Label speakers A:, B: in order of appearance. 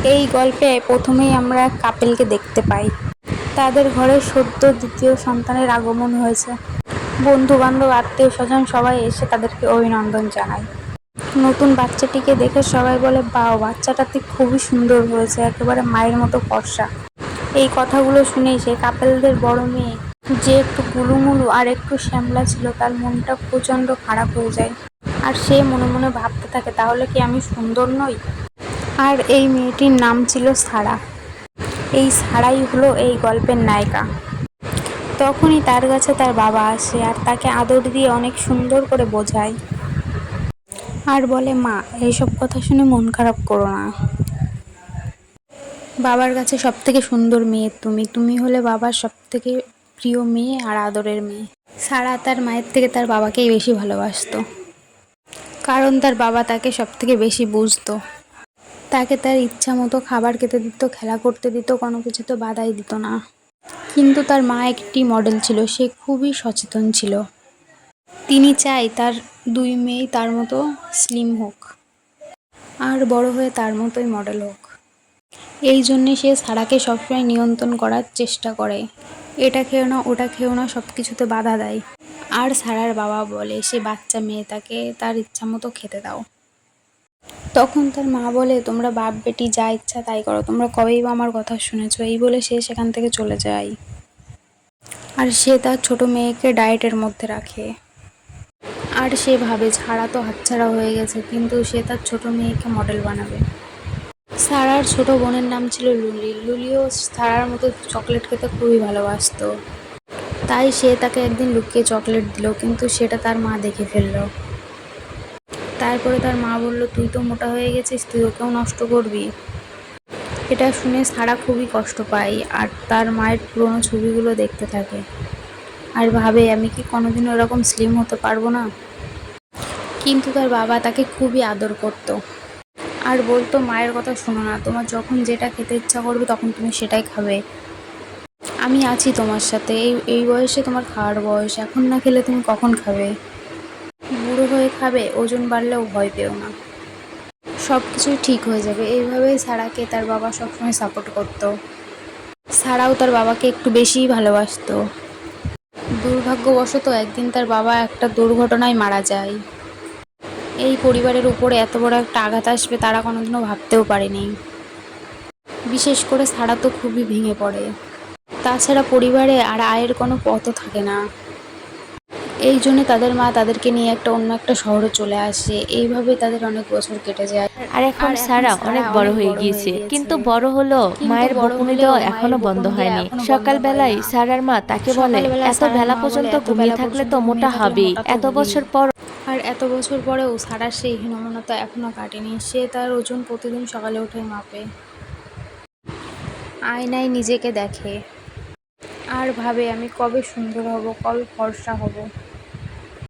A: এই গল্পে প্রথমেই আমরা এক কাপেলকে দেখতে পাই। তাদের ঘরে সদ্য দ্বিতীয় সন্তানের আগমন হয়েছে। বন্ধু বান্ধব আত্মীয় স্বজন সবাই এসে তাদেরকে অভিনন্দন জানায়। নতুন বাচ্চাটিকে দেখে সবাই বলে, বাহ, বাচ্চাটাতে খুবই সুন্দর হয়েছে, একেবারে মায়ের মতো ফর্সা। এই কথাগুলো শুনেই সেই কাপেলদের বড় মেয়ে, যে একটু গুলুমুলু আর একটু শ্যামলা ছিল, তার মনটা প্রচন্ড খারাপ হয়ে যায়। আর সে মনে মনে ভাবতে থাকে, তাহলে কি আমি সুন্দর নই? আর এই মেয়েটির নাম ছিল সারা। এই সারাই হলো এই গল্পের নায়িকা। তখনই তার কাছে তার বাবা আসে আর তাকে আদর দিয়ে অনেক সুন্দর করে বোঝায় আর বলে, মা, এইসব কথা শুনে মন খারাপ করো না। বাবার কাছে সব থেকে সুন্দর মেয়ে তুমি তুমি হলে বাবার সব থেকে প্রিয় মেয়ে আর আদরের মেয়ে। সারা তার মায়ের থেকে তার বাবাকেই বেশি ভালোবাসতো, কারণ তার বাবা তাকে সব থেকে বেশি বুঝতো। তাকে তার ইচ্ছা মতো খাবার খেতে দিত, খেলা করতে দিত, কোনো কিছুতে বাধাই দিত না। কিন্তু তার মা একটি মডেল ছিল, সে খুবই সচেতন ছিল। তিনি চায় তার দুই মেয়েই তার মতো স্লিম হোক আর বড় হয়ে তার মতোই মডেল হোক। এই জন্যে সে সারাকে সবসময় নিয়ন্ত্রণ করার চেষ্টা করে। এটা খেও না, ওটা খেও না, সব কিছুতে বাধা দেয়। আর সারার বাবা বলে, সে বাচ্চা মেয়ে, তাকে তার ইচ্ছা মতো খেতে দাও। তখন তার মা বলে, তোমরা বাপ বেটি যা ইচ্ছা তাই করো, তোমরা কবেই বা আমার কথা শুনেছো? এই বলে সে সেখান থেকে চলে যায়। আর সে তার ছোট মেয়েকে ডায়েটের মধ্যে রাখে। আর সে ভাবে ছাড়া তো হাতছাড়া হয়ে গেছে, কিন্তু সে তার ছোট মেয়েকে মডেল বানাবে। সারার ছোট বোনের নাম ছিল লুলি। লুলিও সারার মতো চকলেট খেতে খুবই ভালোবাসতো। তাই সে তাকে একদিন লুকিয়ে চকলেট দিল, কিন্তু সেটা তার মা দেখে ফেললো। তারপরে তার মা বলল, তুই তো মোটা হয়ে গেছিস, তুই ওকেও নষ্ট করবি? এটা শুনে সারা খুবই কষ্ট পায় আর তার মায়ের পুরনো ছবিগুলো দেখতে থাকে আর ভাবে, আমি কি কোনোদিনও এরকম স্লিম হতে পারবো না? কিন্তু তার বাবা তাকে খুবই আদর করতো আর বলতো, মায়ের কথা শোনো না, তোমার যখন যেটা খেতে ইচ্ছা করবে তখন তুমি সেটাই খাবে। আমি আছি তোমার সাথে, এই এই বয়সে তোমার খাওয়ার বয়স, এখন না খেলে তুমি কখন খাবে? বুড়ো হয়ে খাবে, ওজন বাড়লেও ভয় পেও না, সব কিছুই ঠিক হয়ে যাবে। এইভাবেই সারাকে তার বাবা সবসময় সাপোর্ট করতো। সারাও তার বাবাকে একটু বেশিই ভালোবাসতো। দুর্ভাগ্যবশত একদিন তার বাবা একটা দুর্ঘটনায় মারা যায়। এই পরিবারের উপরে এত বড় একটা আঘাত আসবে তারা কোনোদিনও ভাবতেও পারেনি। বিশেষ করে সারা তো খুবই ভেঙে পড়ে। তাছাড়া পরিবারে আর আয়ের কোনো পথও থাকে না। এই জন্য তাদের মা তাদেরকে নিয়ে অন্য একটা শহরে চলে আসে। এইভাবে তাদের অনেক বছর কেটে যায়।
B: আর এখন সারা অনেক বড় হয়ে গিয়েছে, কিন্তু বড় হলেও মায়ের বকুনি দেওয়া এখনো বন্ধ হয়নি। সকালবেলায় সারার মা তাকে বলে, এত বেলা পর্যন্ত ঘুমিয়ে থাকলে তো মোটা হবেই, এত বছর পর।
A: আর এত বছর পরেও সারার সেই হীনমন্যতা এখনো কাটেনি। সে তার ওজন প্রতিদিন সকালে উঠে মাপে, আয়নায় নিজেকে দেখে আর ভাবে, আমি কবে সুন্দর হব, কবে ফর্সা হব।